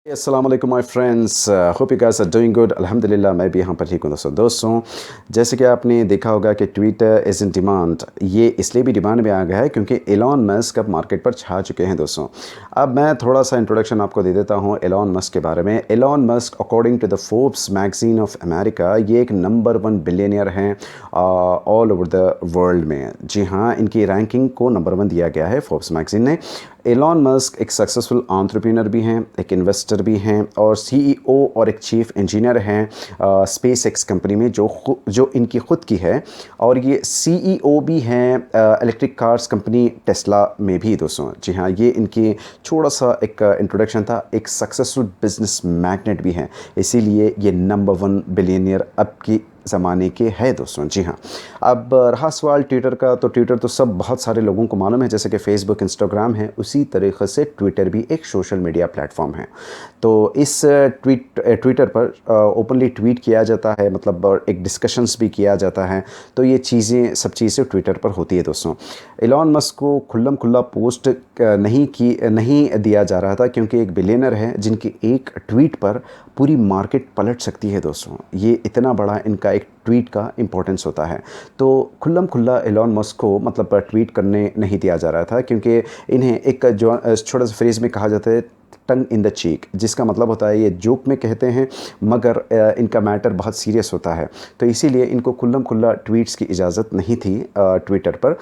अस्सलाम वालेकुम my friends, hope you guys are doing good. अल्हम्दुलिल्लाह मैं भी यहाँ पर ठीक हूँ। दोस्तों जैसे कि आपने देखा होगा कि ट्विटर इज़ इन डिमांड। ये इसलिए भी डिमांड में आ गया है क्योंकि एलॉन मस्क अब मार्केट पर छा चुके हैं। दोस्तों अब मैं थोड़ा सा इंट्रोडक्शन आपको दे देता हूँ एलॉन मस्क के बारे में। Elon Musk according to the Forbes magazine of America ये एक नंबर 1 बिलियनियर हैं ऑल ओवर द वर्ल्ड में। जी हाँ, इनकी रैंकिंग को नंबर 1 दिया गया है फोर्ब्स मैगजीन ने। एलॉन मस्क एक सक्सेसफुल एंटरप्रेन्योर भी हैं, एक इन्वेस्टर भी हैं और सीईओ और एक चीफ इंजीनियर हैं स्पेस एक्स कंपनी में जो इनकी ख़ुद की है। और ये सीईओ भी हैं इलेक्ट्रिक कार्स कंपनी टेस्ला में भी। दोस्तों जी हाँ, ये इनकी छोटा सा एक इंट्रोडक्शन था। एक सक्सेसफुल बिजनेस मैग्नेट भी हैं, इसीलिए ये नंबर 1 बिलियनियर अब की ज़माने के है। दोस्तों जी हाँ, अब रहा सवाल ट्विटर का, तो ट्विटर तो सब बहुत सारे लोगों को मालूम है, जैसे कि फेसबुक इंस्टाग्राम है, उसी तरीक़े से ट्विटर भी एक सोशल मीडिया प्लेटफॉर्म है। तो इस ट्विटर पर ओपनली ट्वीट किया जाता है, मतलब एक डिस्कशंस भी किया जाता है। तो ये चीज़ें सब चीज़ें ट्विटर पर होती है। दोस्तों एलॉन मस्क को खुल्लम खुल्ला पोस्ट नहीं दिया जा रहा था क्योंकि एक बिलियनर है जिनकी एक ट्वीट पर पूरी मार्केट पलट सकती है। दोस्तों ये इतना बड़ा इनका एक ट्वीट का इम्पोर्टेंस होता है। तो खुल्लम खुल्ला एलॉन मस्क को मतलब ट्वीट करने नहीं दिया जा रहा था क्योंकि इन्हें एक जो छोटा सा फ्रेज़ में कहा जाता है टंग इन द चीक, जिसका मतलब होता है ये जोक में कहते हैं मगर इनका मैटर बहुत सीरियस होता है। तो इसीलिए इनको खुल्लम खुल्ला ट्वीट्स की इजाज़त नहीं थी ट्विटर पर।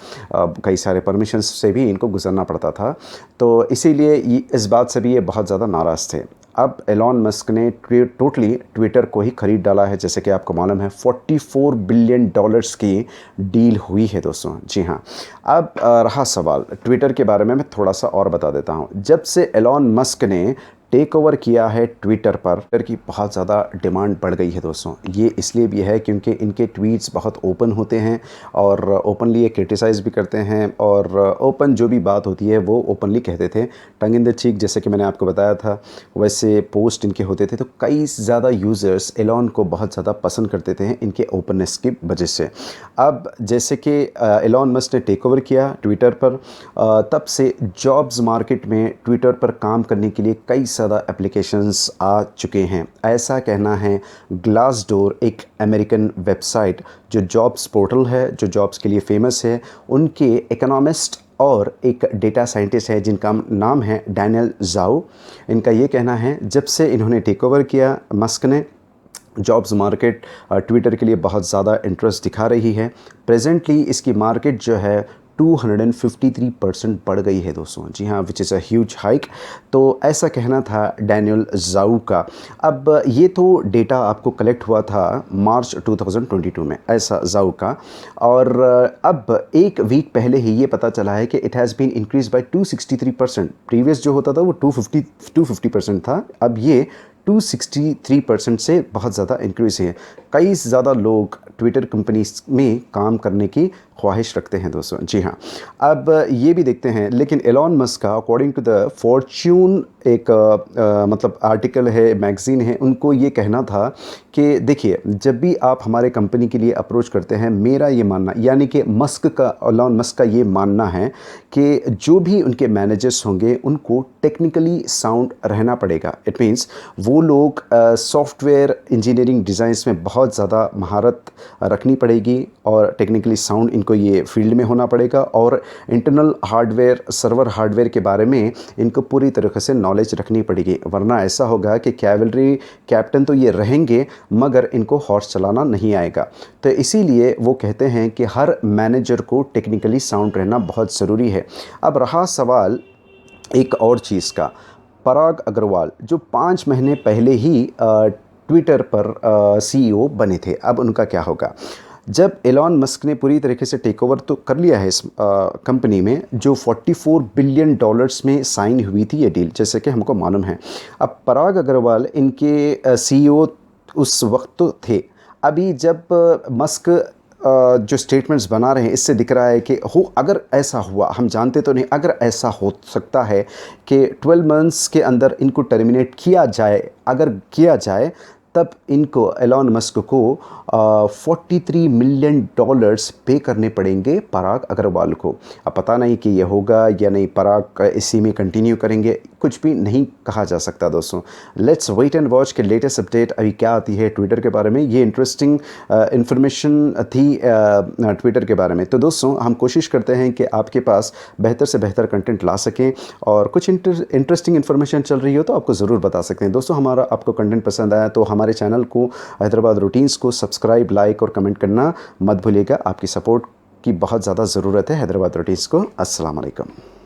कई सारे परमिशंस से भी इनको गुजरना पड़ता था। तो इसीलिए इस बात से भी ये बहुत ज़्यादा नाराज़ थे। अब एलॉन मस्क ने टोटली ट्विटर को ही ख़रीद डाला है। जैसे कि आपको मालूम है 44 बिलियन डॉलर्स की डील हुई है। दोस्तों जी हाँ, अब रहा सवाल ट्विटर के बारे में, मैं थोड़ा सा और बता देता हूँ। जब से एलॉन मस्क ने टेक ओवर किया है ट्विटर पर, ट्विटर की बहुत ज़्यादा डिमांड बढ़ गई है। दोस्तों ये इसलिए भी है क्योंकि इनके ट्वीट्स बहुत ओपन होते हैं और ओपनली ये क्रिटिसाइज़ भी करते हैं और ओपन जो भी बात होती है वो ओपनली कहते थे। टंग इन द चीक जैसे कि मैंने आपको बताया था वैसे पोस्ट इनके होते थे। तो कई ज़्यादा यूज़र्स एलॉन को बहुत ज़्यादा पसंद करते थे इनके ओपननेस की वजह से। अब जैसे कि एलॉन मस्क ने टेक ओवर किया ट्विटर पर, तब से जॉब्स मार्केट में ट्विटर पर काम करने के लिए कई ज़्यादा एप्लीकेशंस आ चुके हैं। ऐसा कहना है ग्लासडोर, एक अमेरिकन वेबसाइट जो जॉब्स पोर्टल है, जो जॉब्स के लिए फेमस है। उनके इकोनॉमिस्ट और एक डेटा साइंटिस्ट है जिनका नाम है डैनियल ज़ाओ। इनका ये कहना है जब से इन्होंने टेक ओवर किया मस्क ने, जॉब्स मार्केट ट्विटर के लिए बहुत ज़्यादा इंटरेस्ट दिखा रही है। प्रेजेंटली इसकी मार्केट जो है 253% बढ़ गई है। दोस्तों जी हाँ, which is a huge hike. तो ऐसा कहना था डैनियल ज़ाऊ का। अब ये तो डेटा आपको कलेक्ट हुआ था मार्च 2022 में, ऐसा ज़ाऊ का। और अब एक वीक पहले ही ये पता चला है कि it has been increase by 263%। Previous जो होता था वो 250% था, अब ये 263% से बहुत ज़्यादा इंक्रीज़ है। कई ज़्यादा लोग ट्विटर कंपनीज में काम करने की ख्वाहिश रखते हैं। दोस्तों जी हाँ, अब ये भी देखते हैं। लेकिन एलॉन मस्क का अकॉर्डिंग टू द फॉर्च्यून एक मतलब आर्टिकल है, मैगज़ीन है, उनको ये कहना था कि देखिए जब भी आप हमारे कंपनी के लिए अप्रोच करते हैं, मेरा ये मानना यानी कि एलॉन मस्क का ये मानना है कि जो भी उनके मैनेजर्स होंगे उनको टेक्निकली साउंड रहना पड़ेगा। इट मीन्स वो लोग सॉफ्टवेयर इंजीनियरिंग डिज़ाइंस में बहुत ज़्यादा महारत रखनी पड़ेगी और टेक्निकली साउंड इनको ये फील्ड में होना पड़ेगा। और इंटरनल हार्डवेयर, सर्वर हार्डवेयर के बारे में इनको पूरी तरीके से नॉलेज रखनी पड़ेगी, वरना ऐसा होगा कि कैवलरी कैप्टन तो ये रहेंगे मगर इनको हॉर्स चलाना नहीं आएगा। तो इसीलिए वो कहते हैं कि हर मैनेजर को टेक्निकली साउंड रहना बहुत ज़रूरी है। अब रहा सवाल एक और चीज़ का, पराग अग्रवाल जो 5 महीने पहले ही ट्विटर पर सीईओ बने थे, अब उनका क्या होगा? जब एलॉन मस्क ने पूरी तरीके से टेक ओवर तो कर लिया है इस कंपनी में, जो 44 बिलियन डॉलर्स में साइन हुई थी ये डील, जैसे कि हमको मालूम है। अब पराग अग्रवाल इनके सीईओ उस वक्त तो थे। अभी जब मस्क जो स्टेटमेंट्स बना रहे हैं, इससे दिख रहा है कि अगर ऐसा हुआ, हम जानते तो नहीं, अगर ऐसा हो सकता है कि 12 मंथ्स के अंदर इनको टर्मिनेट किया जाए, अगर किया जाए तब इनको एलॉन मस्क को 43 मिलियन डॉलर्स पे करने पड़ेंगे पराग अग्रवाल को। अब पता नहीं कि ये होगा या नहीं, पराग इसी में कंटिन्यू करेंगे, कुछ भी नहीं कहा जा सकता दोस्तों। लेट्स वेट एंड वॉच के लेटेस्ट अपडेट अभी क्या आती है ट्विटर के बारे में। ये इंटरेस्टिंग इन्फॉर्मेशन थी ट्विटर के बारे में। तो दोस्तों हम कोशिश करते हैं कि आपके पास बेहतर से बेहतर कंटेंट ला सकें, और कुछ इंटरेस्टिंग इन्फॉर्मेशन चल रही हो तो आपको ज़रूर बता सकते हैं। दोस्तों हमारा आपको कंटेंट पसंद आया तो हमारे चैनल को हैदराबाद रूटीन्स को सब्सक्राइब, लाइक और कमेंट करना मत भूलिएगा। आपकी सपोर्ट की बहुत ज़्यादा ज़रूरत है हैदराबाद रूटीन्स को। अस्सलाम वालेकुम।